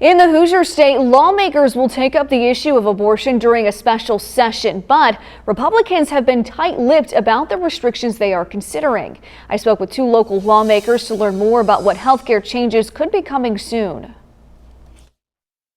In the Hoosier State, lawmakers will take up the issue of abortion during a special session, but Republicans have been tight-lipped about the restrictions they are considering. I spoke with two local lawmakers to learn more about what healthcare changes could be coming soon.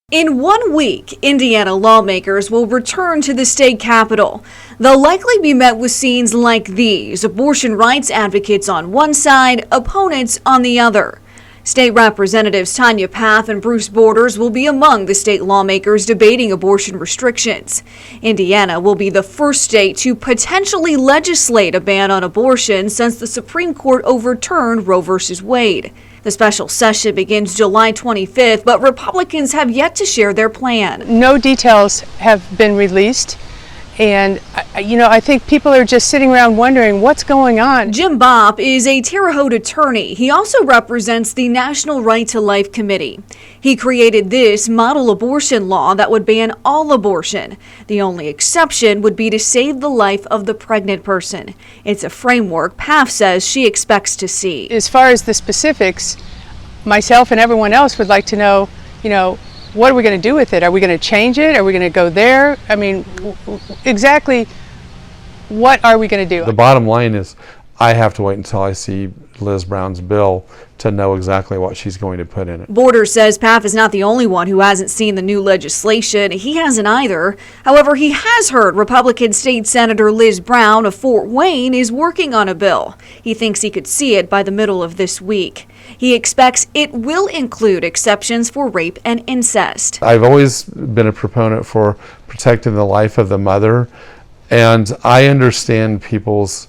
In 1 week, Indiana lawmakers will return to the state capitol. They'll likely be met with scenes like these: abortion rights advocates on one side, opponents on the other. State Representatives Tanya Paff and Bruce Borders will be among the state lawmakers debating abortion restrictions. Indiana will be the first state to potentially legislate a ban on abortion since the Supreme Court overturned Roe v. Wade. The special session begins July 25th, but Republicans have yet to share their plan. No details have been released. And, I think people are just sitting around wondering what's going on. Jim Bopp is a Terre Haute attorney. He also represents the National Right to Life Committee. He created this model abortion law that would ban all abortion. The only exception would be to save the life of the pregnant person. It's a framework Paff says she expects to see. As far as the specifics, myself and everyone else would like to know, what are we going to do with it? Are we going to change it? Are we going to go there? I mean, exactly what are we going to do? The bottom line is I have to wait until I see Liz Brown's bill to know exactly what she's going to put in it. Borders says Paff is not the only one who hasn't seen the new legislation. He hasn't either. However, he has heard Republican State Senator Liz Brown of Fort Wayne is working on a bill. He thinks he could see it by the middle of this week. He expects it will include exceptions for rape and incest. I've always been a proponent for protecting the life of the mother, and I understand people's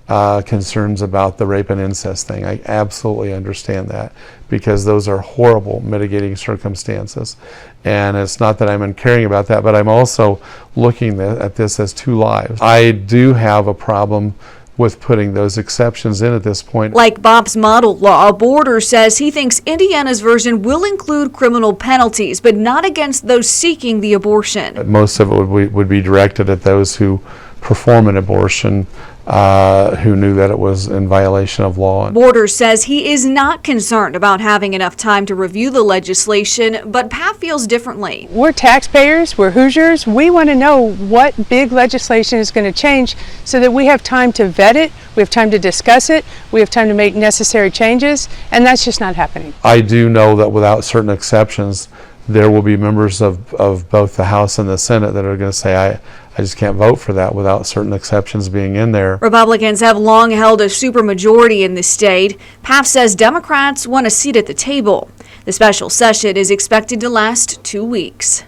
concerns about the rape and incest thing. I absolutely understand that, because those are horrible mitigating circumstances. And it's not that I'm uncaring about that, but I'm also looking at this as two lives. I do have a problem with putting those exceptions in at this point. Like Bopp's model law, Borders says he thinks Indiana's version will include criminal penalties, but not against those seeking the abortion. Most of it would be directed at those who perform an abortion who knew that it was in violation of law. Borders says he is not concerned about having enough time to review the legislation, but Paff feels differently. We're taxpayers, we're Hoosiers. We want to know what big legislation is going to change so that we have time to vet it, we have time to discuss it, we have time to make necessary changes, and that's just not happening. I do know that without certain exceptions, there will be members of both the House and the Senate that are going to say, I just can't vote for that without certain exceptions being in there. Republicans have long held a supermajority in the state. Paff says Democrats want a seat at the table. The special session is expected to last 2 weeks.